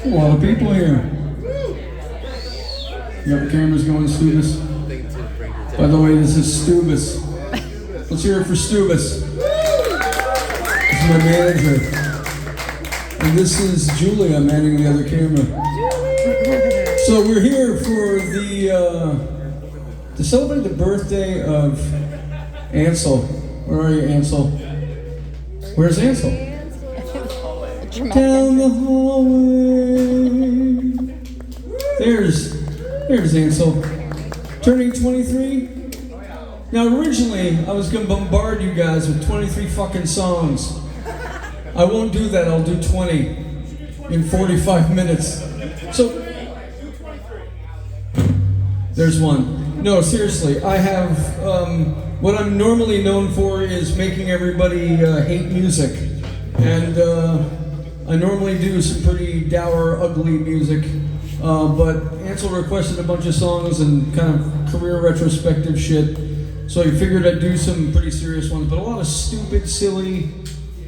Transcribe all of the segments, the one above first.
A lot of people here. You got the cameras going, Stubis? By the way, this is Stubis. Let's hear it for Stubis. This is my manager. And this is Julia manning the other camera. So we're here for to celebrate the birthday of Ansel. Where are you, Ansel? Where's Ansel? Down the hallway. There's Ansel. Turning 23. Now originally I was gonna bombard you guys with 23 fucking songs. I won't do that, I'll do 20 in 45 minutes. So, there's one. No, seriously, I have, what I'm normally known for is making everybody hate music. And I normally do some pretty dour, ugly music. But Ansel requested a bunch of songs and kind of career retrospective shit. So I figured I'd do some pretty serious ones, but a lot of stupid, silly.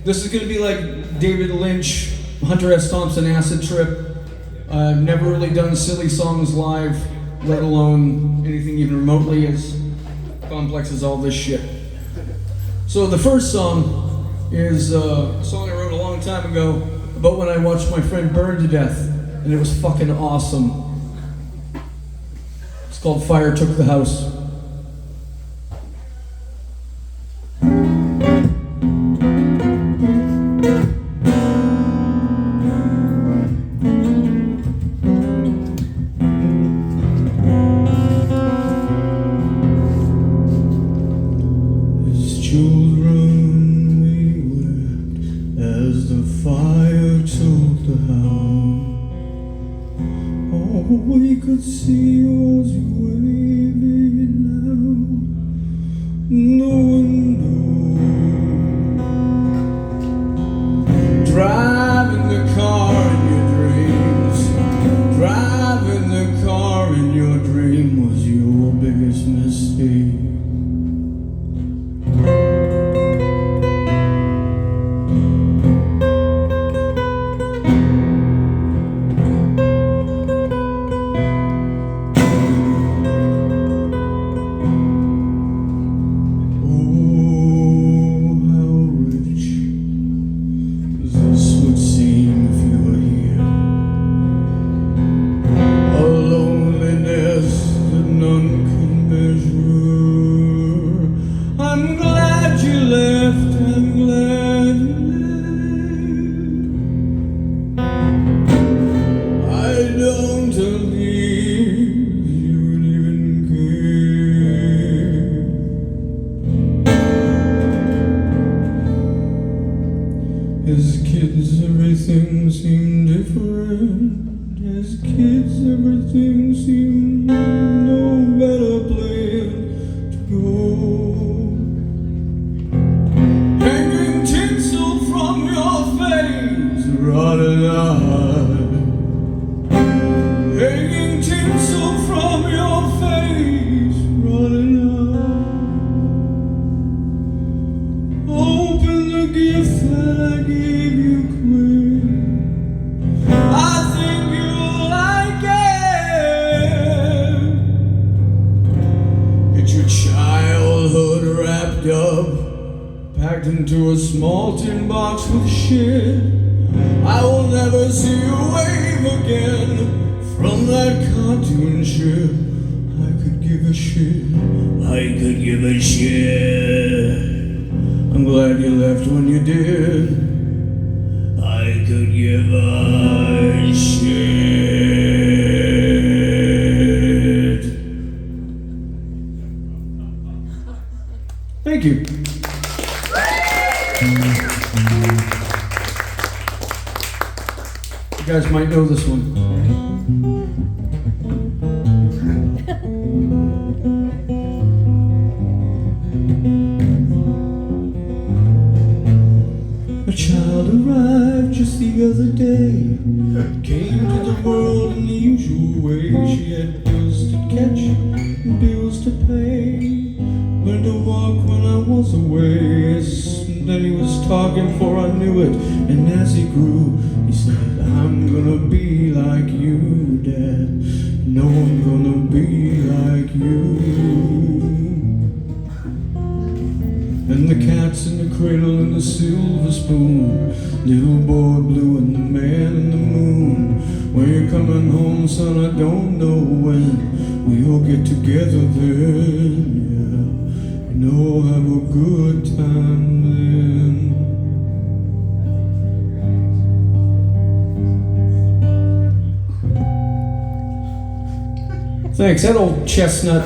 This is gonna be like David Lynch, Hunter S. Thompson Acid Trip. I've never really done silly songs live, let alone anything even remotely as complex as all this shit. So the first song is a song I wrote a long time ago about when I watched my friend burn to death, and it was fucking awesome. It's called Fire Took the House. We could see yours waving out the window, driving the car in your dreams. Driving the car in your dream was your biggest mistake. As kids, everything seemed different. As kids, everything seemed no better place to go. Hanging tinsel from your face, rotting eyes. Hanging tinsel from your face, rotting eyes. Open the gift that I gave you quick. I think you'll like it. Get your childhood wrapped up, packed into a small tin box with shit. I will never see you wave again from that cartoon ship. I could give a shit. I could give a shit. I'm glad you left when you did. I could give a shit. Thank you. You guys might know this one. A child arrived just the other day, came to the world in the usual way. She had bills to catch and bills to pay. Learned to walk when I was away. And then he was talking before I knew it. And as he grew, he said, I'm gonna be like you, Dad. No, I'm gonna be like you. And the cat's in the cradle and the silver spoon, little boy blue and the man in the moon. When you're coming home, son, I don't know when. We'll get together then, yeah. You know, have a good time then. Thanks, that old chestnut.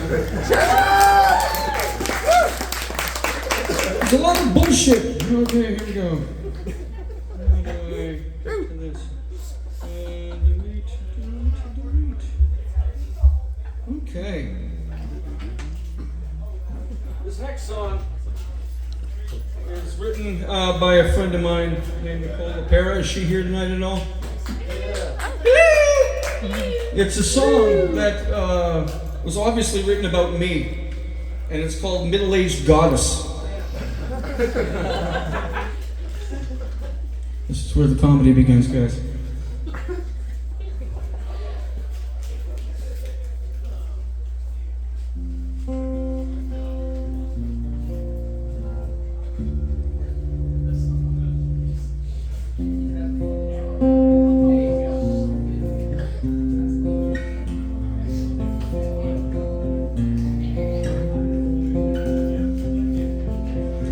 There's a lot of bullshit. Okay, here we go. Okay. This next song is written by a friend of mine named Nicole LaPera. Is she here tonight at all? It's a song that was obviously written about me, and it's called Middle-Aged Goddess. This is where the comedy begins, guys.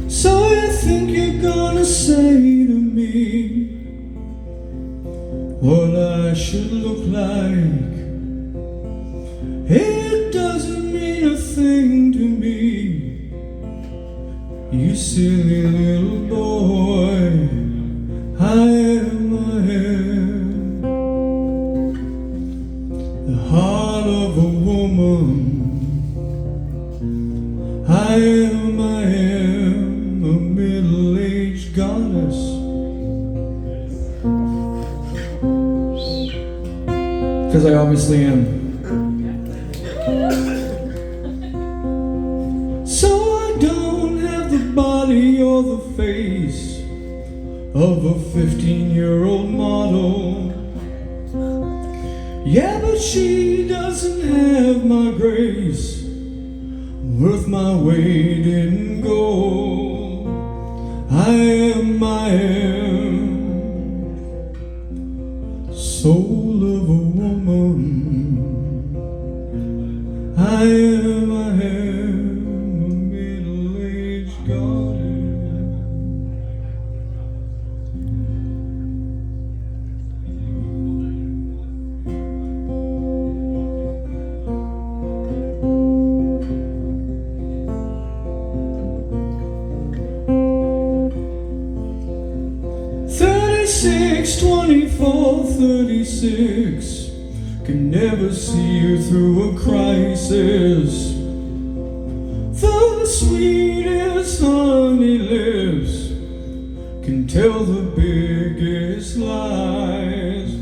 So you think you're gonna say to me what I should look like? It doesn't mean a thing to me, you silly little boy. I am the heart of a woman. I am a middle-aged goddess. Because I obviously am. So I don't have the body or the face of a 15-year-old model. Yeah, but she doesn't have my grace, worth my weight in gold. I am soul of a woman. I am a middle-aged goddess. "36, 24, 36 can never see you through a crisis. The sweetest honey lips can tell the biggest lies.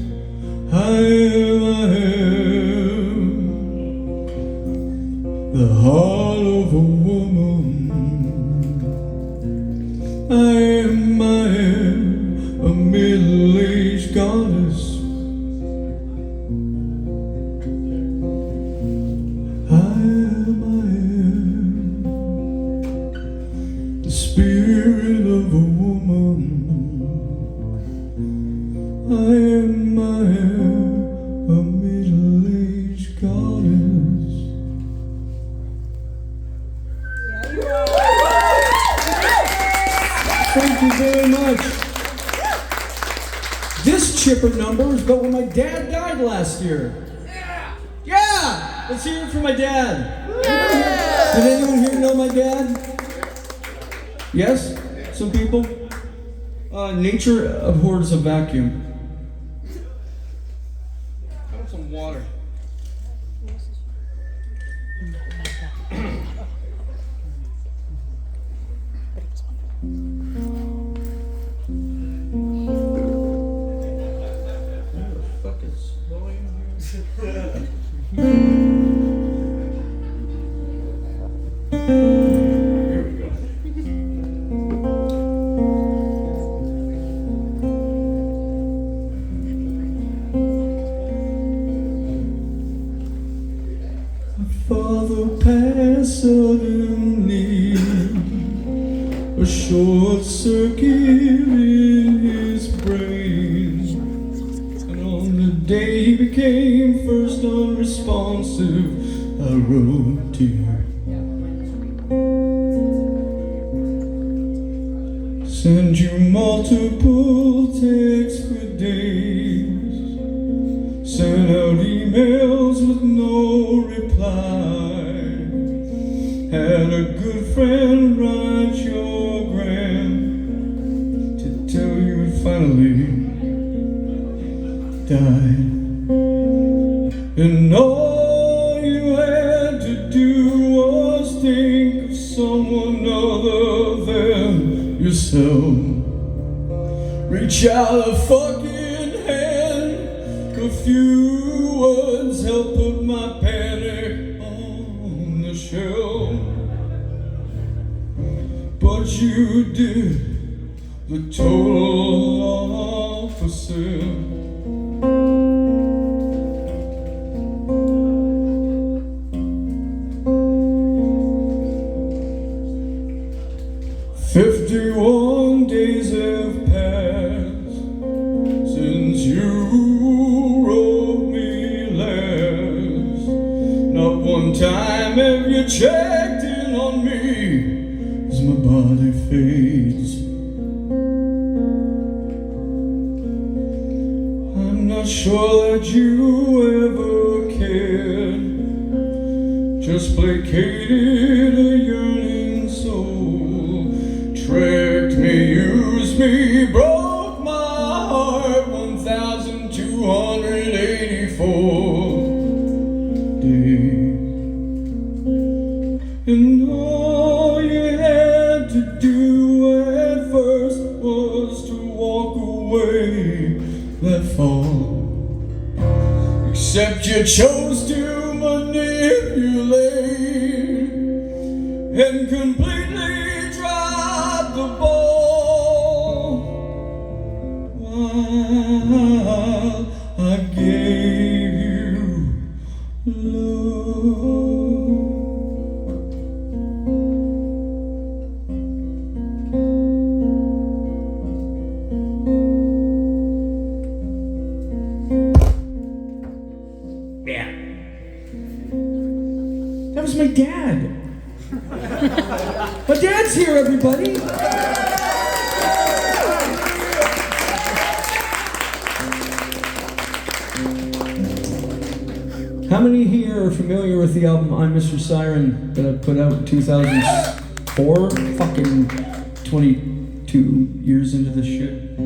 I am the heart of a woman. I am a middle-aged goddess. I am the spirit of a woman. I am a middle-aged goddess. Thank you very much. This chipper number is about when my dad died last year. Yeah! Let's hear it for my dad. Yeah! Did anyone here know my dad? Yes? Some people? Nature abhors a vacuum. How about some water? short circuit in his brain. And on the day he became first unresponsive, I wrote to you. Send you multiple texts for days. Sent out emails with no reply. Had a good friend write your gram to tell you it finally died. And all you had to do was think of someone other than yourself. Reach out a fucking hand. A few words help put my panic on the shelf. But you did the total opposite. "51 days have passed since you wrote me last. Not one time have you checked in on me as my body fades. I'm not sure that you ever cared, just placated a yearning soul. Tricked me, used me, broke my heart 1,284 days. And all you had to do at first was to walk away that far. Except you chose to manipulate and completely drop the ball while I gave you love. Yeah. That was my dad. My dad's here, everybody. How many here are familiar with the album I'm Mr. Siren that I put out in 2004? Fucking 22 years into this shit.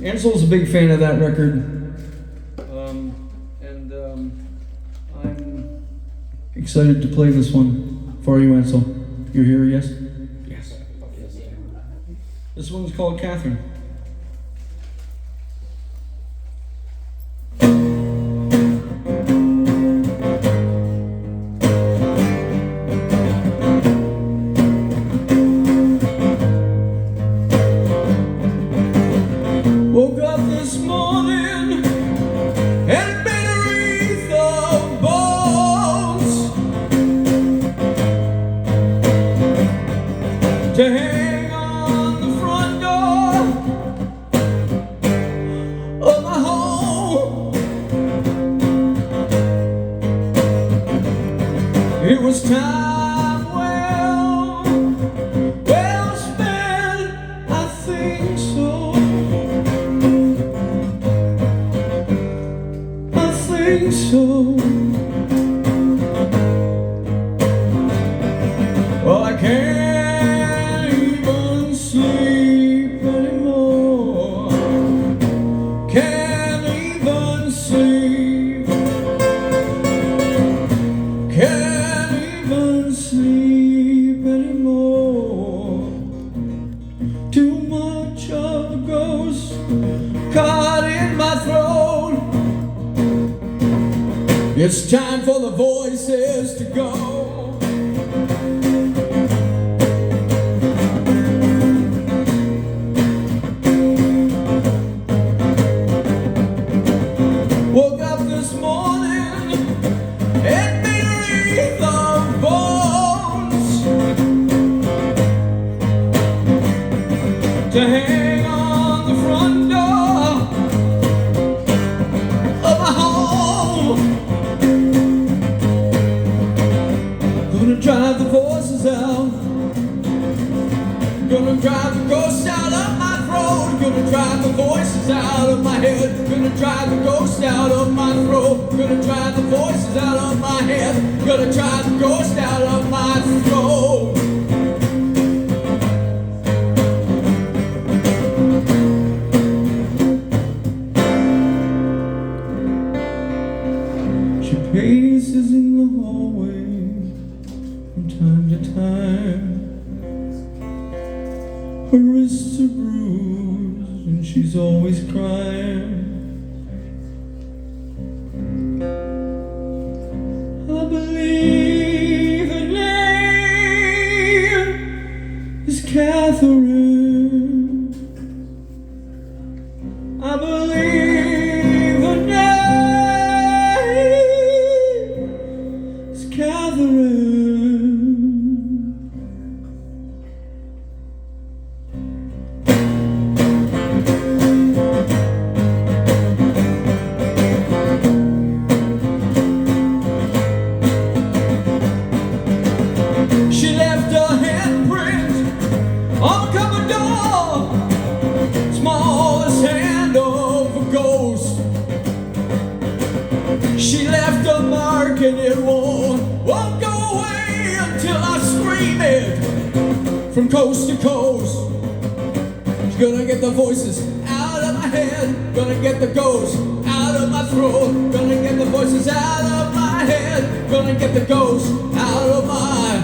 Ansel's a big fan of that record. I'm excited to play this one for you, Ansel. You're here, yes? Yes. This one's called Catherine. Woke up this morning and made a wreath of balls to hang on the front door of my home. It was time well spent, I think so. So, well, I can't even sleep anymore. Can't even sleep. Can't even sleep anymore. Too much of the ghost caught in my throat. It's time for the voices to go. Woke up this morning and made a wreath of bones to hang on the front door of my home. Gonna drive the voices out, gonna drive the ghosts out of my throat, gonna drive the voices out of my head, gonna drive the ghosts out of my throat, gonna drive the voices out of my head, gonna drive the ghosts out of my throat. She paces in the hallway from time to time. Her wrists are bruised and she's always crying. I believe her name is Catherine. I believe her name is Catherine. She left a handprint on the cupboard door, smallest hand of a ghost. She left a mark and it won't go away until I scream it from coast to coast. She's gonna get the voices out of my head, gonna get the ghosts out of my throat, gonna get the voices out of my head, gonna get the ghosts out of my throat.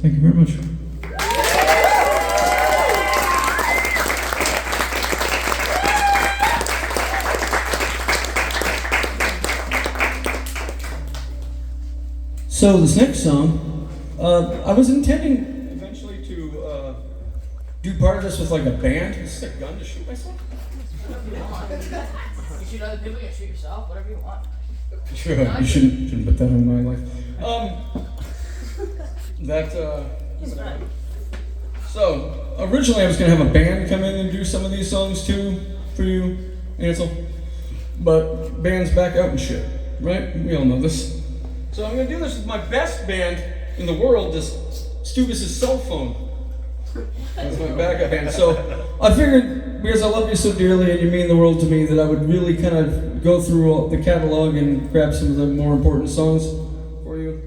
Thank you very much. So this next song, I was intending eventually to do part of this with like a band. Is this a gun to shoot myself? You shoot other people, you shoot yourself, whatever you want. Sure, you shouldn't put that on my life. So originally I was gonna have a band come in and do some of these songs too for you, Ansel. But band's back out and shit, right? We all know this. So I'm gonna do this with my best band in the world, just Stubis' cell phone. That's my backup band. So I figured, because I love you so dearly and you mean the world to me, that I would really kind of go through all the catalog and grab some of the more important songs for you.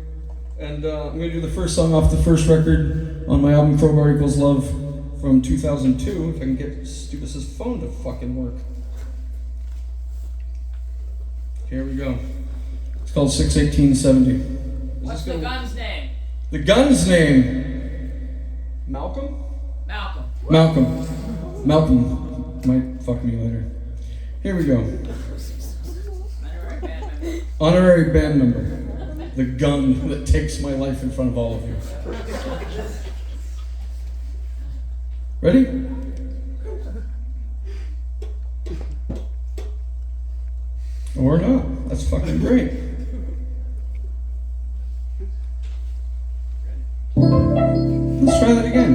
And I'm gonna do the first song off the first record on my album Crowbar Equals Love from 2002, if I can get Stubis' phone to fucking work. Here we go. It's called 61870. What's the gun's name? The gun's name? Malcolm? Malcolm. Malcolm might fuck me later. Here we go. Honorary band member. The gun that takes my life in front of all of you. Ready? Or not. That's fucking great. Let's try that again.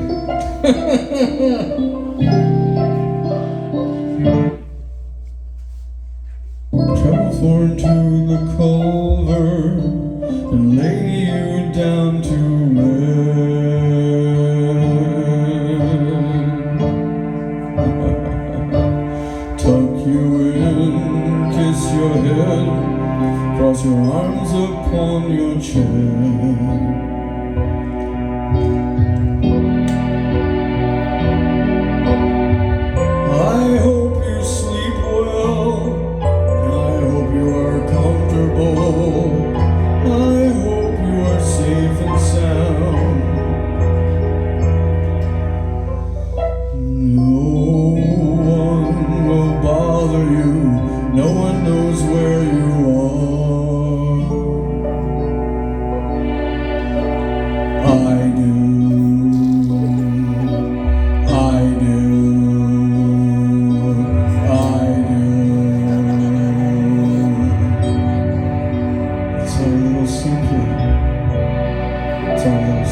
Travel far into the culvert and lay you down to rest. Tuck you in, kiss your head, cross your arms upon your chest.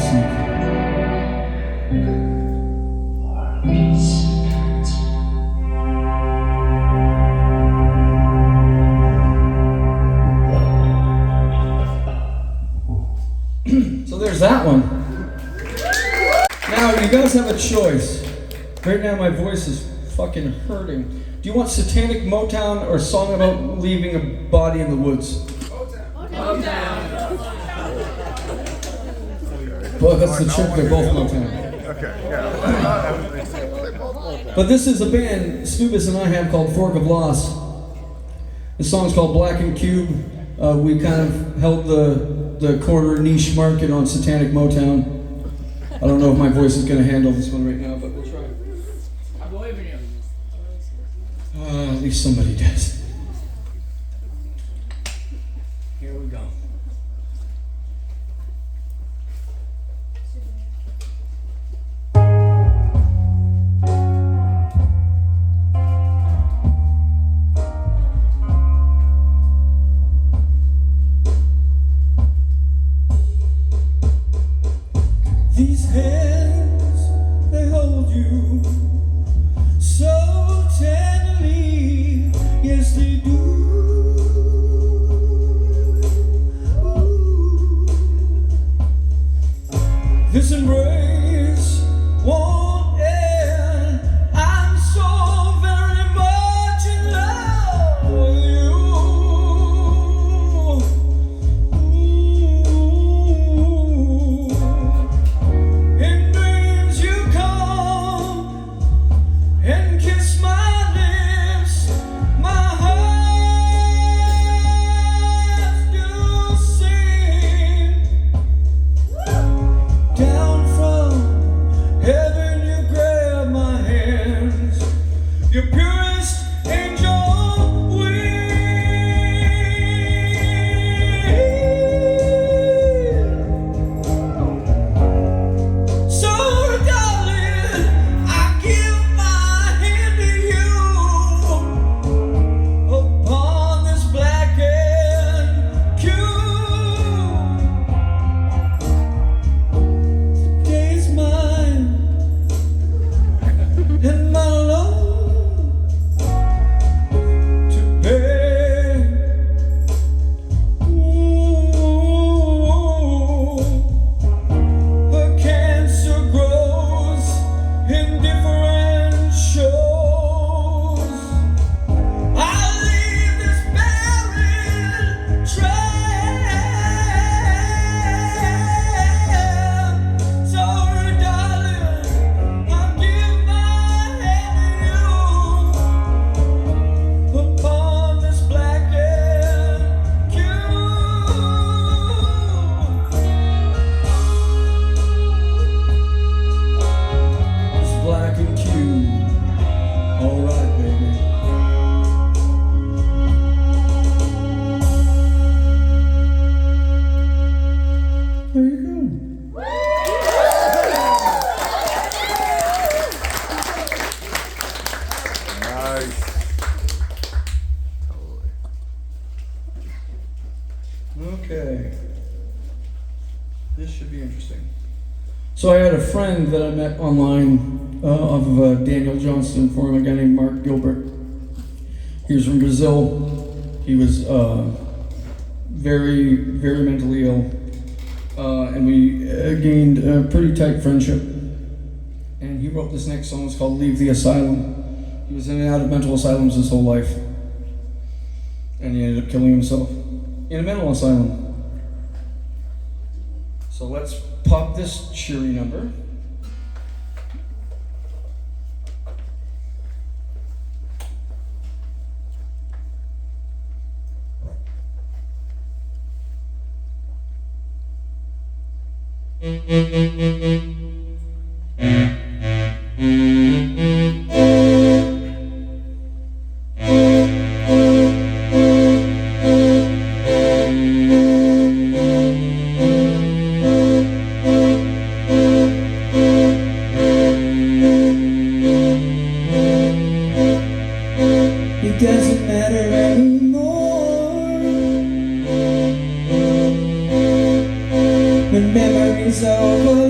seek. So there's that one. Now you guys have a choice. Right now my voice is fucking hurting. Do you want satanic Motown or a song about leaving a body in the woods? Motown. Well, that's the trick, they're both Motown. Okay, yeah. But this is a band Snubis and I have called Fork of Loss. The song's called Black and Cube. We kind of held the corner niche market on satanic Motown. I don't know if my voice is going to handle this one right now, but we'll try. I believe in you. At least somebody does. Here we go. These hands, they hold you so tenderly, yes they do. Ooh. This embrace won't end. I'm so very much in love with you. Ooh. In dreams you come and kiss my lips, my heart do sing. Down from heaven you grab my hands, your purest angel wings. So darling, I give my hand to you upon this black and cube. Today is mine and my love to bear. Ooh. Her cancer grows in different shows. I leave this barren trail. Sorry, darling, I give my hand to you upon this black and cube. It's black and cube. All right, baby. There you go. Nice. Okay. This should be interesting. So I had a friend that I met online off of Daniel Johnston forum, a guy named Mark Gilbert. He was from Brazil. He was very, very mentally ill. And we gained a pretty tight friendship. And he wrote this next song. It's called Leave the Asylum. He was in and out of mental asylums his whole life. And he ended up killing himself in a mental asylum. So let's pop this cheery number. It doesn't matter anymore when memories are over.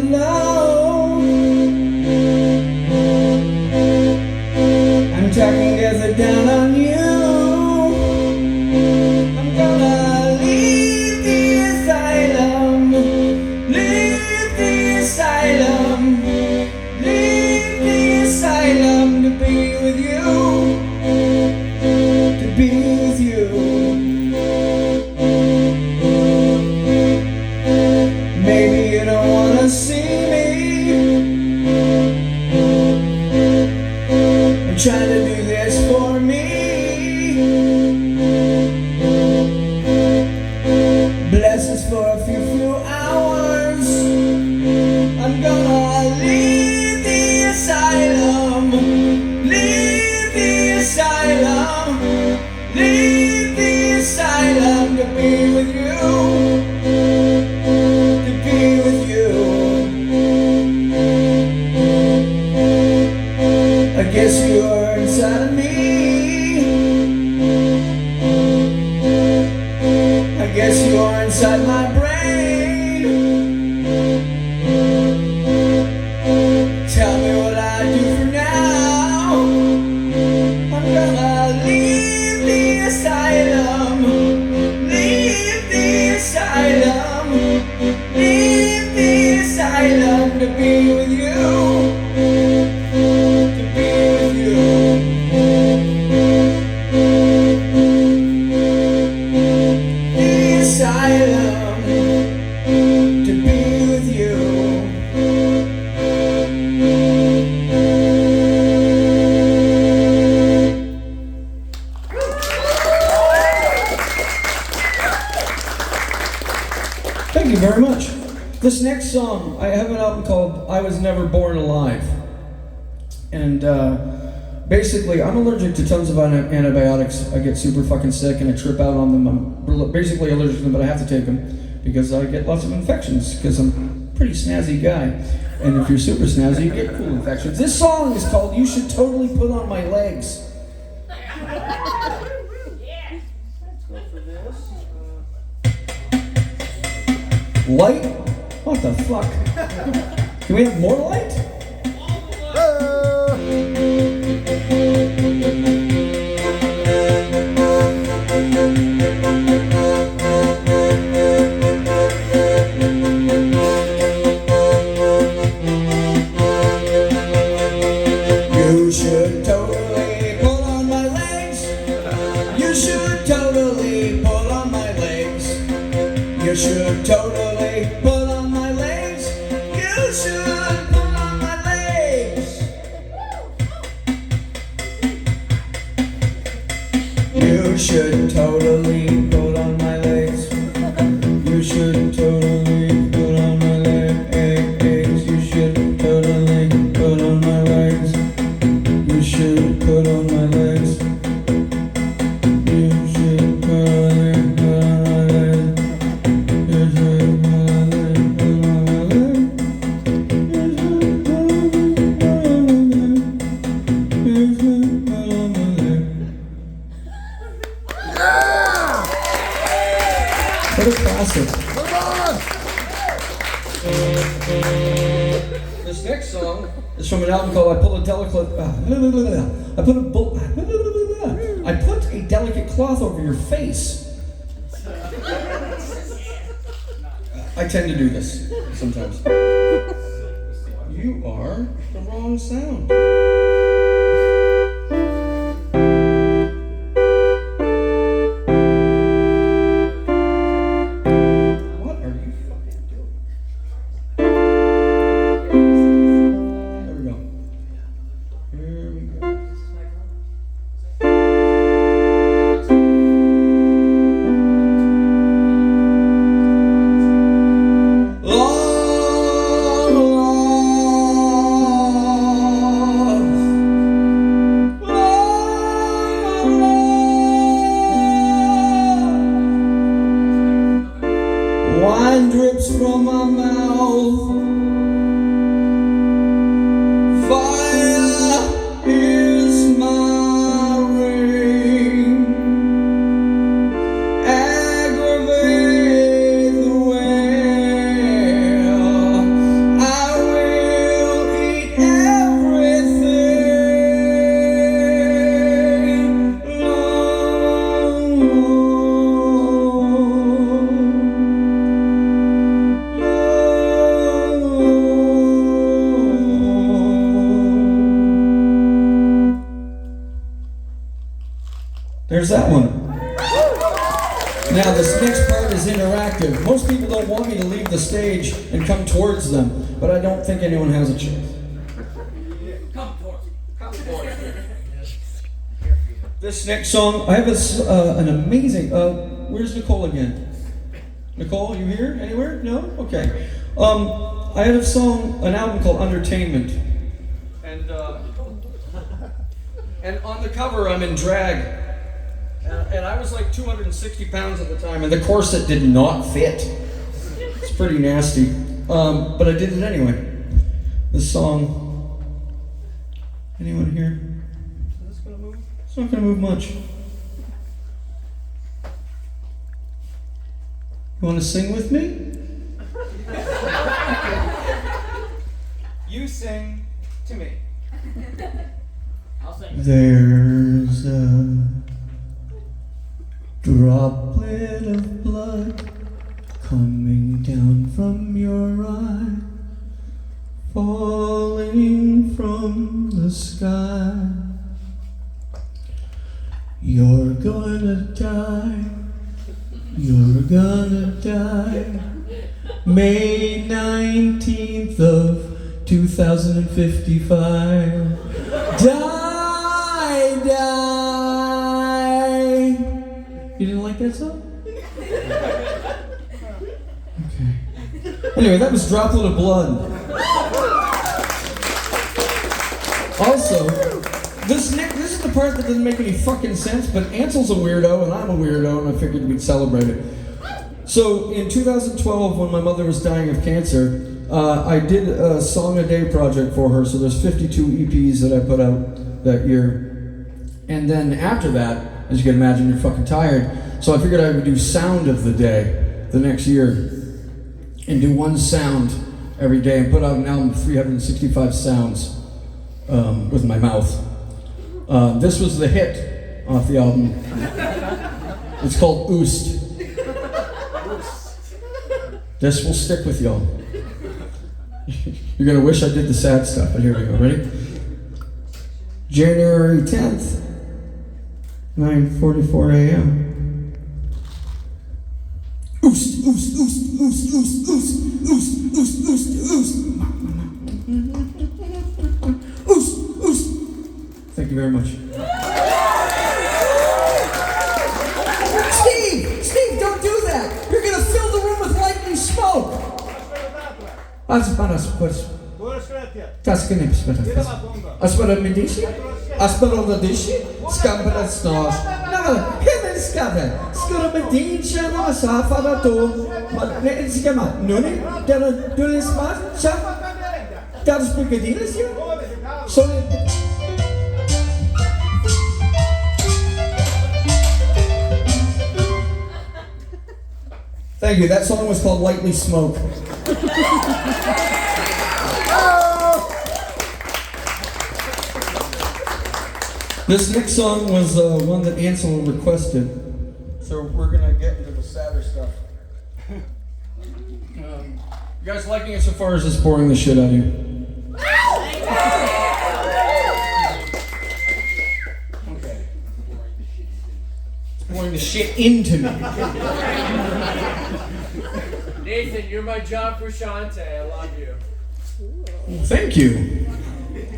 This next song, I have an album called I Was Never Born Alive. And basically, I'm allergic to tons of antibiotics. I get super fucking sick and I trip out on them. I'm basically allergic to them, but I have to take them because I get lots of infections because I'm a pretty snazzy guy. And if you're super snazzy, you get cool infections. This song is called You Should Totally Put On My Legs. Light? What the fuck? Can we have more light? You should totally put on my legs. You should totally put on my legs. You should totally put on my legs. You should put on my legs. You should totally put on my legs. You should totally put on my legs. You should totally put on my legs. You should put on my legs. You should totally put on my legs. You should totally put on my legs. You should totally put on my legs. You should put on my legs. What a classic. Come on! This next song is from an album called I Put a Delicate Cloth Over Your Face. I tend to do this sometimes. You are the wrong sound. What are you fucking doing? There we go. Here we go. Wine drips from my mouth. Fire is my ring. Aggravate the well. I will eat everything. There's that one. Now this next part is interactive. Most people don't want me to leave the stage and come towards them, but I don't think anyone has a choice. Come towards. This next song, I have an amazing. Where's Nicole again? Nicole, you here? Anywhere? No? Okay. I had an album called Entertainment, and on the cover I'm in drag. And I was like 260 pounds at the time, and the corset did not fit. It's pretty nasty. But I did it anyway. This song. Anyone here? Is this gonna move? It's not gonna move much. You wanna sing with me? You sing to me. I'll sing. There's a droplet of blood coming down from your eye, falling from the sky. You're gonna die. You're gonna die. May 19th of 2055. Die, die. You didn't like that song? Okay. Anyway, that was Droplet of Blood. Also, this is the part that doesn't make any fucking sense, but Ansel's a weirdo and I'm a weirdo, and I figured we'd celebrate it. So in 2012, when my mother was dying of cancer, I did a Song a Day project for her, so there's 52 EPs that I put out that year. And then after that, as you can imagine, you're fucking tired, so I figured I would do Sound of the Day the next year, and do one sound every day, and put out an album of 365 sounds with my mouth. This was the hit off the album. It's called Oost. This will stick with y'all. You're gonna wish I did the sad stuff, but here we go. Ready? January 10th, 9:44 a.m. Oost, oost, oost, oost, oost, oost, oost, oost, oost, oost. Oost, oost. Thank you very much. Steve, don't do that. You're gonna fill the room with lightning smoke. Aspara medici, aspara medici, scampara snos. No, hemen skade. Skoro medici no safara to. Ma ne si chiama Nuni, della Dulismat, sa? Das Brigadiers hier? So. Thank you. That song was called Lightly Smoke. This next song was one that Ansel requested, so we're gonna get into the sadder stuff. You guys liking it so far, or is this boring the shit out of you? Okay. It's boring the shit into me. Naythen, you're my John Frusciante. I love you. Thank you.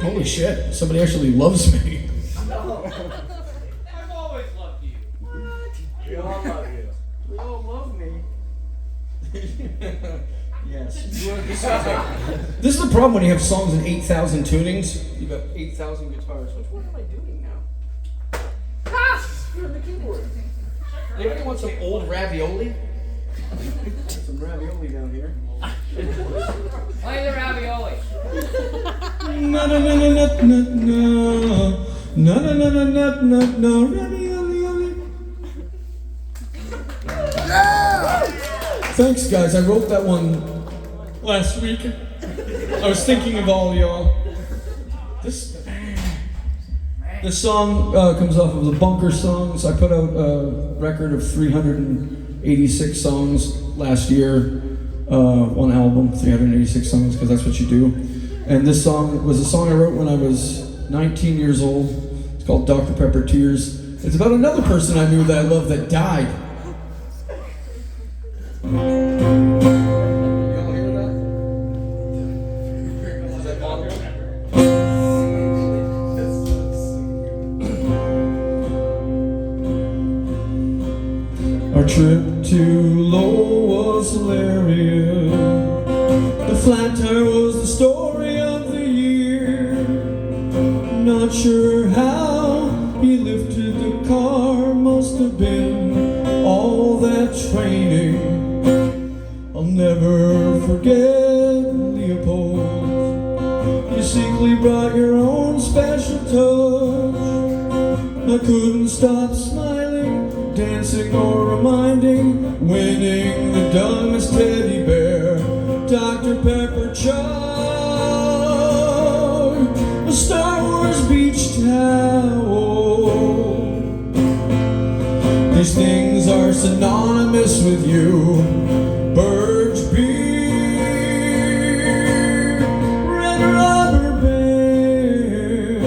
Holy shit, somebody actually loves me. No. I've always loved you. What? We all love you. We all love me. Yes. This is the problem when you have songs in 8,000 tunings. You got 8,000 guitars. What am I doing now? You're on the keyboard. Anybody want some old ravioli? Some ravioli down here. Play the ravioli. No, no, no, no, no, no, no. No, no, no, no, no, no, no, ravioli. Thanks, guys. I wrote that one last week. I was thinking of all y'all. This song comes off of the Bunker Songs. I put out a record of 386 songs last year. One album, 386 songs, because that's what you do. And this song was a song I wrote when I was 19 years old. It's called Dr. Pepper Tears. It's about another person I knew that I loved that died. Y'all hear that? Is that audio? Our trip to Lowell was hilarious. The flat tire was the story of the year. Not sure how he lifted the car. Must have been all that training. I'll never forget Leopold. You secretly brought your own special touch. I couldn't stop smiling, dancing or reminding, winning the dumbest teddy bear, Dr. Pepper Chug, a Star Wars beach towel. These things are synonymous with you. Birch beer, red rubber band,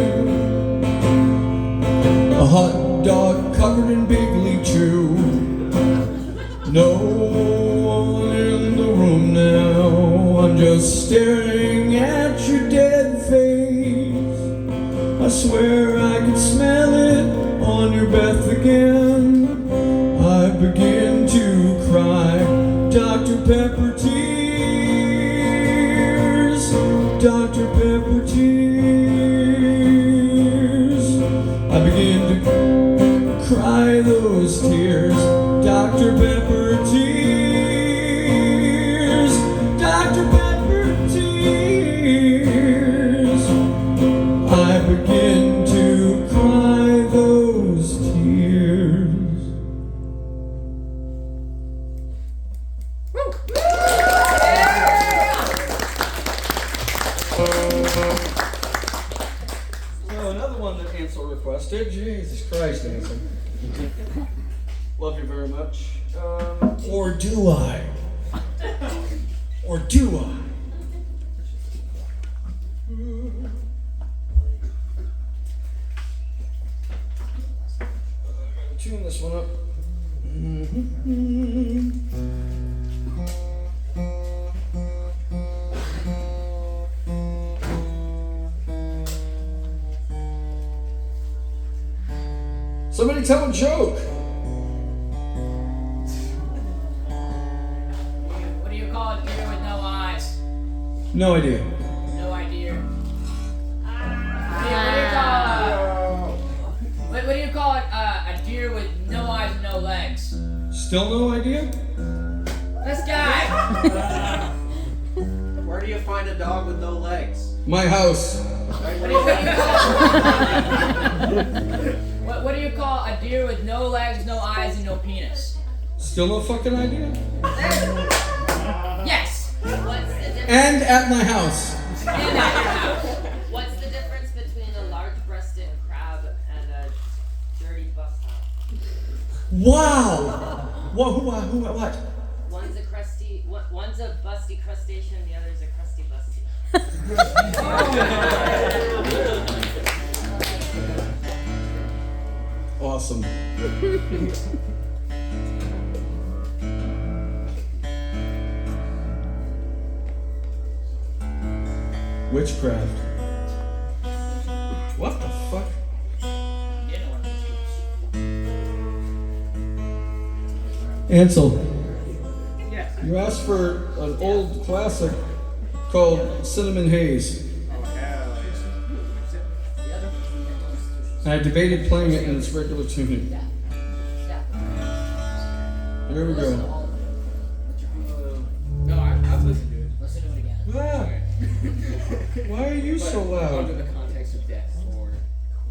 a hot dog covered in Big League Chew. No one in the room now. I'm just staring at your dead face. I swear I could smell it on your breath again. I begin to cry. Dr. Pepper tears. So another one that Ansel requested. Jesus Christ, Ansel. Love you very much. Or do I? Or do I? Tune this one up. Somebody tell a joke. What do you call a deer with no eyes? No idea. No idea. What do you call a deer with no eyes and no legs? Still no idea? This guy. Where do you find a dog with no legs? My house. What do you call a deer with no legs, no eyes, and no penis? Still no fucking idea? Yes. What's the difference? And at my house. And at your house. What's the difference between a large-breasted crab and a dirty bus hop? Wow. What? One's a crusty, one's a busty crustacean, the other's a crusty busty. Awesome. Witchcraft. What the fuck? Ansel, Yes. you asked for an old classic called Cinnamon Haze. Oh, hell yeah. I debated playing it in its regular tuning. Here we go. No, I've listened to it. Listen to it again. Ah, why are you so Under loud? the context of death or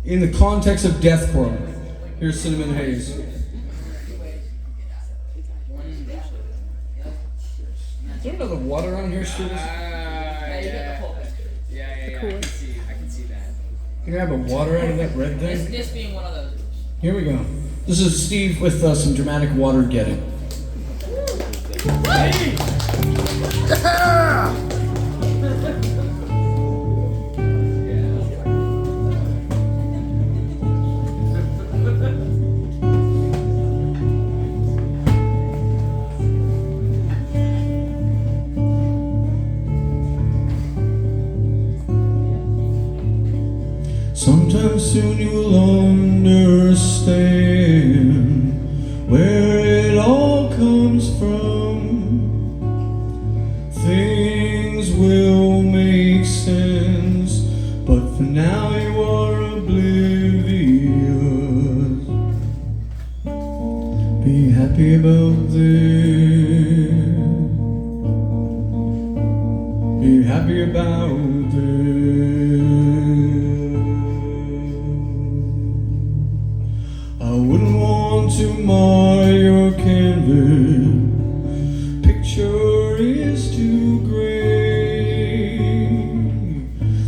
In the context of deathcore, here's Cinnamon Haze. Is there another water on here, students? Now you get the pulpit. Yeah. I can see that. Can I have a water out of that red thing? This being one of those. Here we go. This is Steve with some dramatic water getting. Sometime soon you'll understand where it all comes from. Things will make sense, but for now you are oblivious. Be happy about this. Be happy about this. I wouldn't want to mar your canvas. Picture is too gray.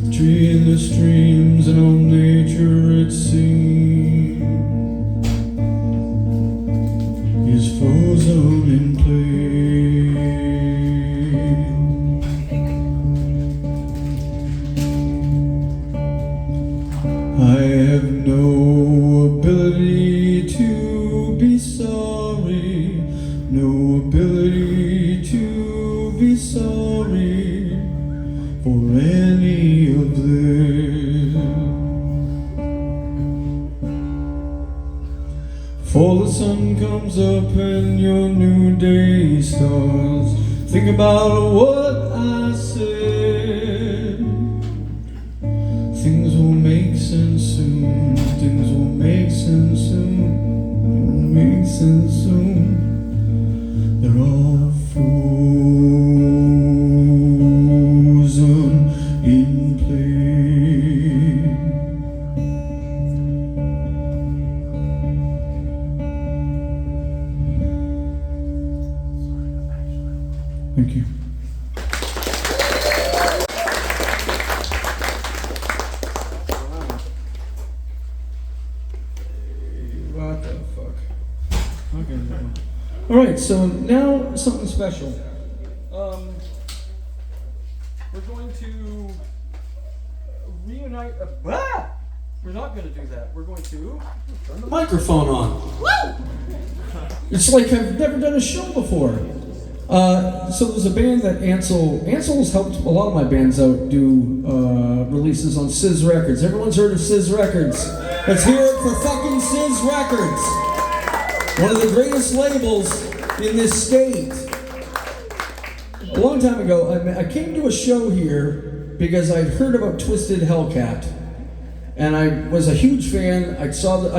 The tree and the streams and all nature it seems is frozen in place. I have no ability to be sorry, no ability to be sorry for any of this. Before the sun comes up and your new day starts, think about what I said. Things will make sense soon. Things will make sense soon. Will make sense soon. They're all frozen in place. Thank you. All right, so now something special. We're going to reunite. We're not going to do that. We're going to turn the microphone on. Woo! It's like I've never done a show before. So there's a band that Ansel's helped a lot of my bands out do releases on Sizz Records. Everyone's heard of Sizz Records. Let's hear it for fucking Sizz Records. One of the greatest labels in this state. A long time ago, I came to a show here because I'd heard about Twisted Hellcat. And I was a huge fan. I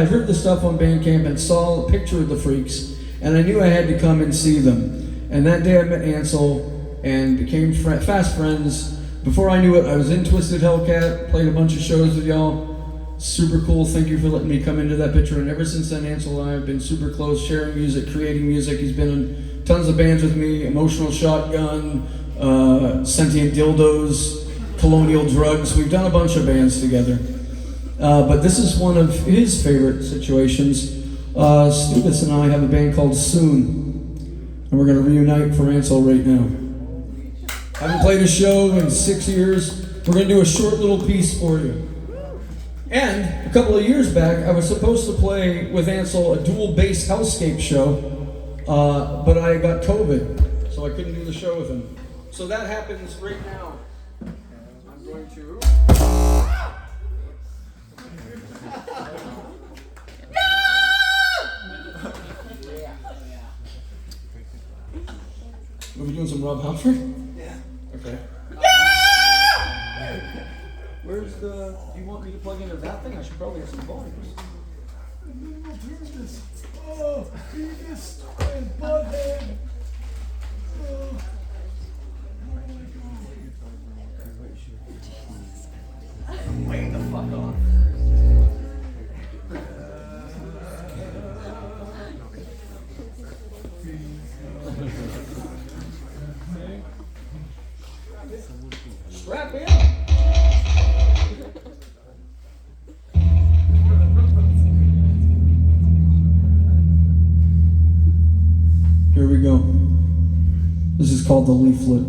heard the stuff on Bandcamp and saw a picture of the Freaks. And I knew I had to come and see them. And that day I met Ansel and became fast friends. Before I knew it, I was in Twisted Hellcat, played a bunch of shows with y'all. Super cool, thank you for letting me come into that picture. And ever since then, Ansel and I have been super close, sharing music, creating music. He's been in tons of bands with me, Emotional Shotgun, Sentient Dildos, Colonial Drugs. We've done a bunch of bands together. But this is one of his favorite situations. Stubis and I have a band called Soon. And we're going to reunite for Ansel right now. I haven't played a show in 6 years. We're going to do a short little piece for you. And a couple of years back, I was supposed to play with Ansel a dual bass hellscape show, but I got COVID, so I couldn't do the show with him. So that happens right now. I'm going to... Are we doing some Rob Humphrey? Yeah. Okay. Where's the... Do you want me to plug into that thing? I should probably have some volumes. Oh, penis and butthead. Wait the fuck off. Strap in. Here we go. This is called The Leaflet.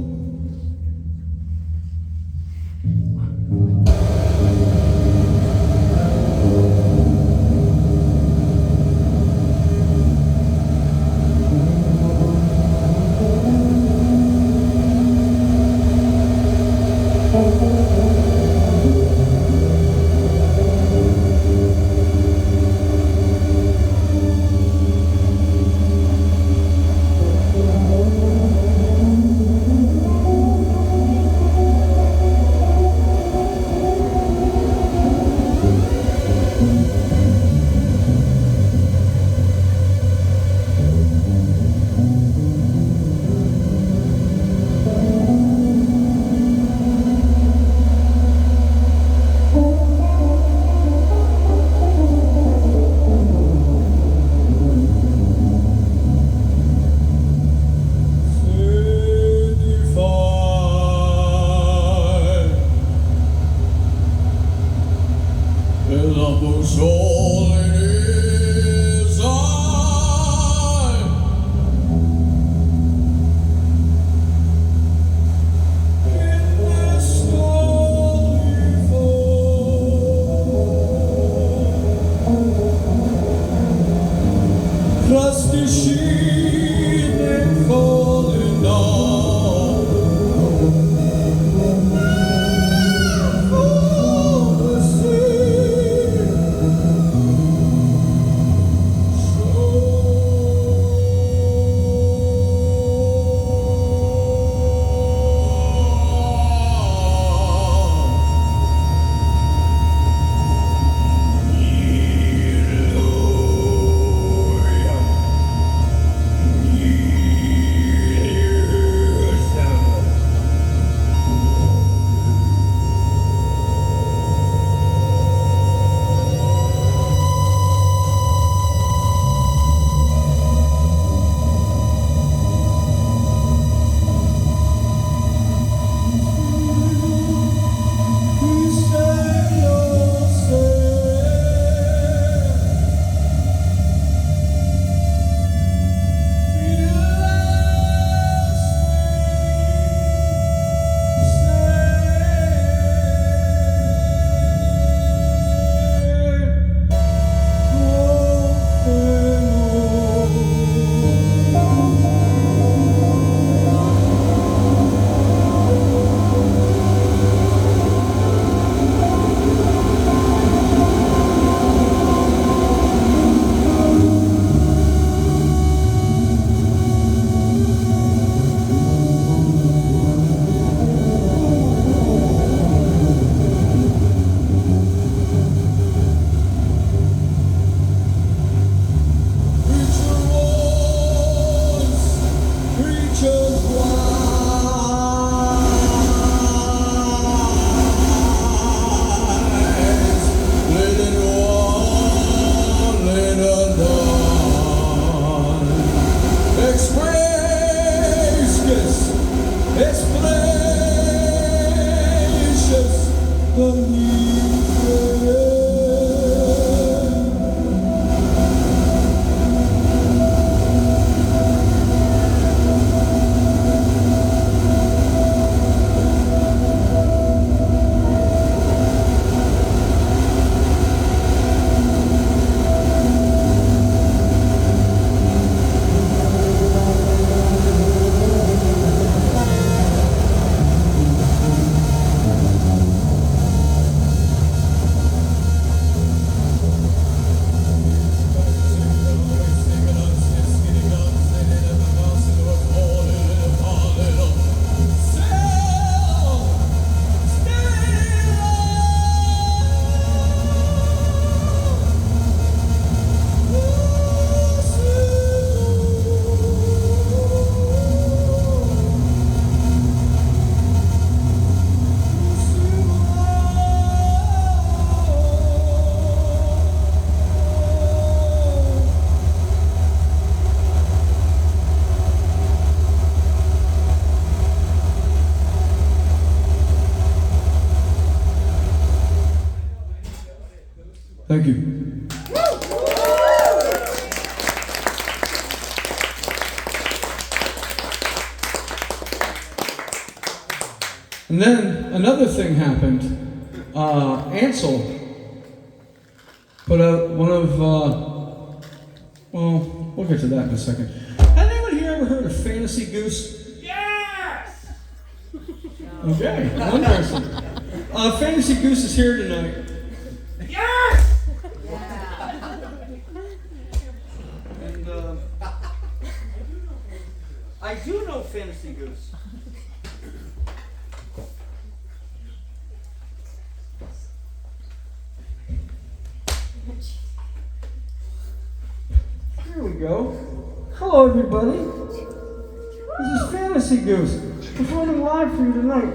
Thank you. And then another thing happened. Ansel put out one of, well, we'll get to that in a second. Has anyone here ever heard of Fantasy Goose? Yes! Okay, one person. Fantasy Goose is here tonight. Yes! And I do know Fantasy Goose. Here we go. Hello, everybody. This is Fantasy Goose, performing live for you tonight.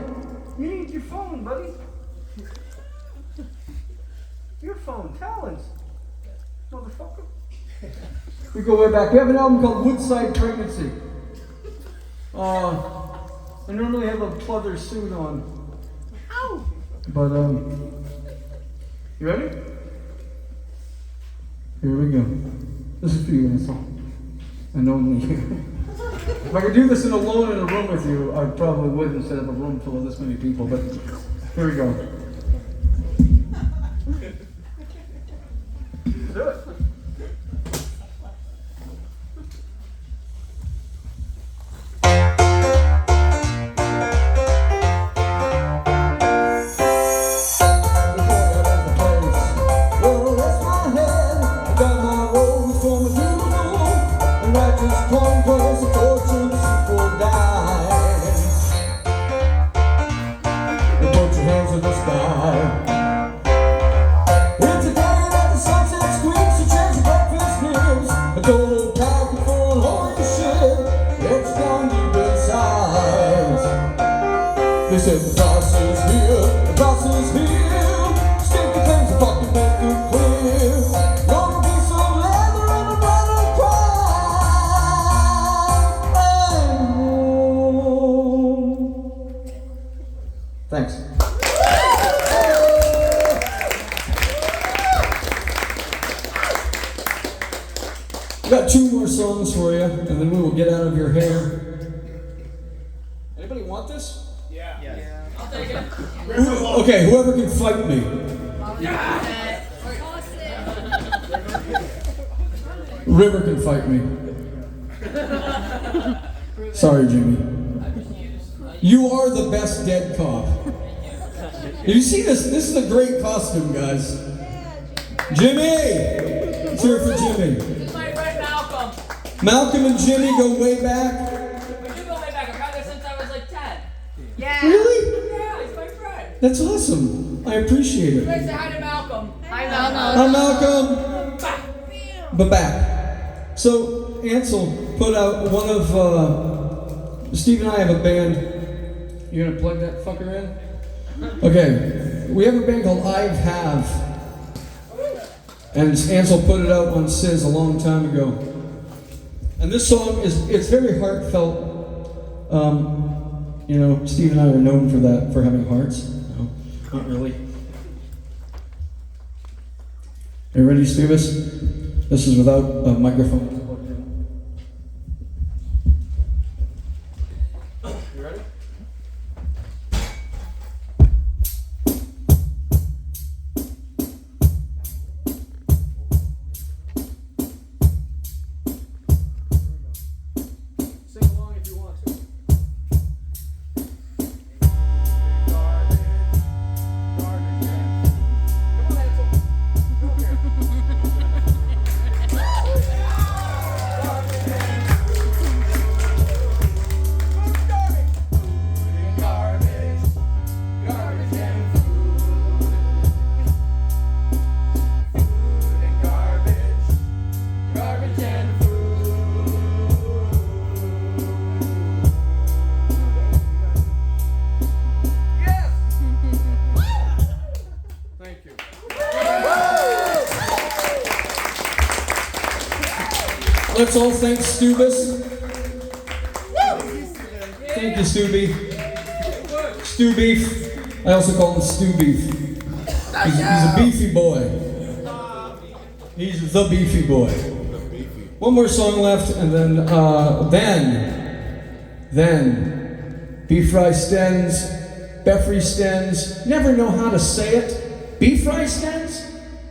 You need your phone, buddy. Your phone, talents, motherfucker. We go way back. We have an album called Woodside Pregnancy. I normally have a pleather suit on. Ow! But, you ready? Here we go. This is for you, Ansel. And only you. If I could do this alone in a room with you, I probably would instead of a room full of this many people, but here we go. Do it. They said the boss is here, the boss is here. Stick the things and fucking make it clear. Gonna be some leather and a battle cry. Thanks. We got 2 more songs for you, and then we will get out of your hair. Anybody want this? I'll take it. Okay, whoever can fight me. River can fight me. Sorry, Jimmy. You are the best dead cop. Did you see this? This is a great costume, guys. Jimmy! Let's hear it for Jimmy. This is my friend Malcolm. Malcolm and Jimmy go way back. We do go way back. I've had this since I was like 10. Really? Yeah, he's my friend. That's awesome. I appreciate You guys it. say hi to Malcolm. Hi, Malcolm. I'm Malcolm. Bye. But back. So Ansel put out one of Steve and I have a band. You gonna plug that fucker in? Okay. We have a band called I've Have. And Ansel put it out on Sizz a long time ago. And this song it's very heartfelt. You know, Steve and I are known for that, for having hearts. No, not really. Are you ready, Stubis? This is without a microphone. You ready? Sing along if you want to. Thank you. Let's all thank Stubis. Thank you, Stubby. Stew Beef. I also call him Stew Beef. He's a beefy boy. He's the beefy boy. The beefy. One more song left, and then, beef fry stens, Beffrey stens, never know how to say it. Beef fry stens?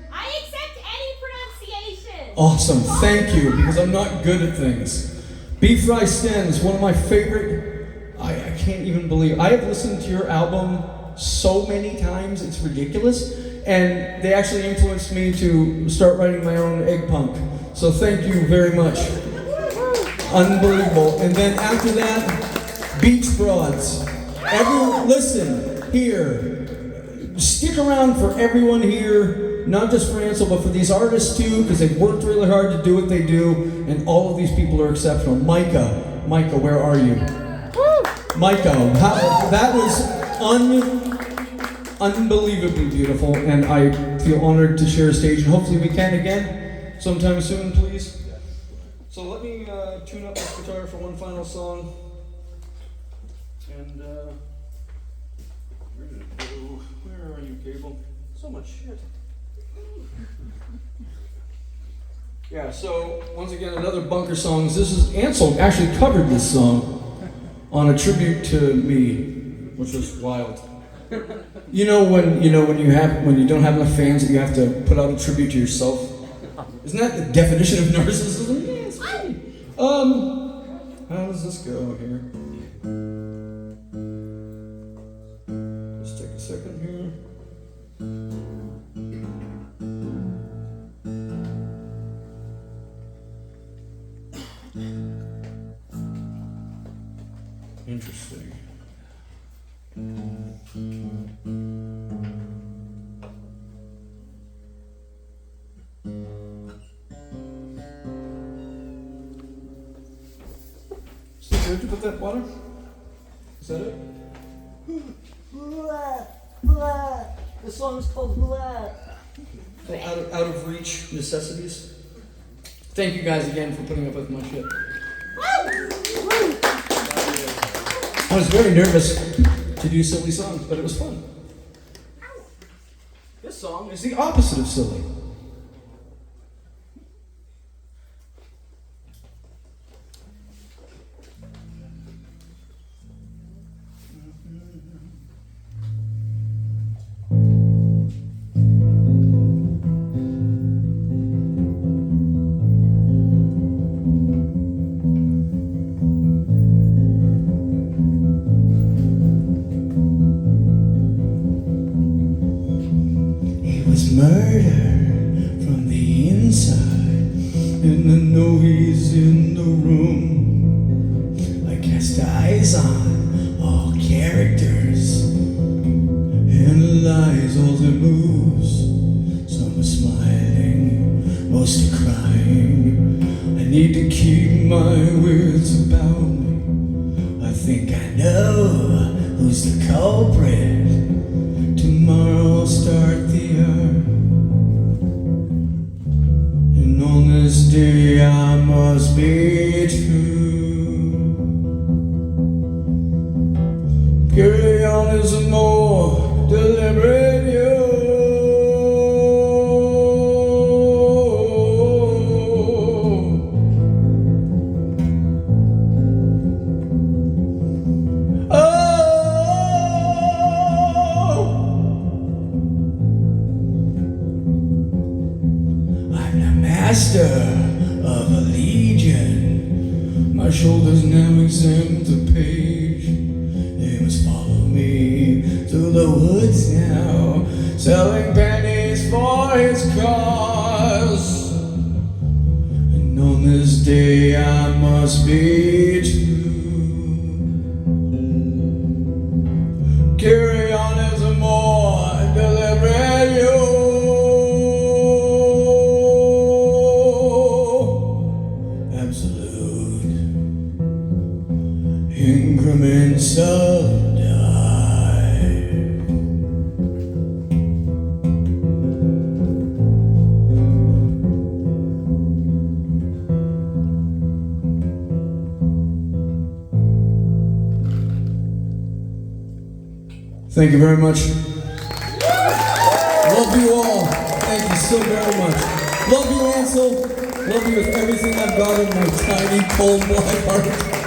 I accept any pronunciation. Awesome, thank you, because I'm not good at things. Beef fry stens, one of my favorite, I can't even believe, I have listened to your album so many times, it's ridiculous, and they actually influenced me to start writing my own egg punk. So thank you very much. Unbelievable. And then after that, Beach Broads. Listen, here, stick around for everyone here, not just for Ansel, but for these artists too, because they've worked really hard to do what they do, and all of these people are exceptional. Micah, where are you? Micah, that was unbelievably beautiful, and I feel honored to share a stage, and hopefully we can again sometime soon, please. So let me tune up this guitar for one final song, and where did it go? Where are you, Cable? So much shit. Yeah, so once again, another Bunker Songs. This is Ansel actually covered this song on a tribute to me, which was wild. You know when you don't have enough fans that you have to put out a tribute to yourself? Isn't that the definition of narcissism? Yeah, it's funny. How does this go here? Just take a second here. Interesting. Where'd you put that water? Is that it? The song's called Blah. Out of reach necessities. Thank you guys again for putting up with my shit. I was very nervous to do silly songs, but it was fun. This song is the opposite of silly. Murder from the inside, and I know he's in the room. I cast eyes on all characters, analyze all their moves. Some are smiling, most are crying. I need to keep my wits about me. I think I know who's the culprit. Tomorrow I'll start the art. And on this day I must be true. Carry on is a more deliberate you. Master of a legion, my shoulders now examine the page. They must follow me through the woods now, selling pennies for his cause. And on this day I must be true. Carry on as a more deliberate you. Increments of die. Thank you very much. Love you all. Thank you so very much. Love you, Ansel. Love you with everything I've got in my tiny, cold, black heart.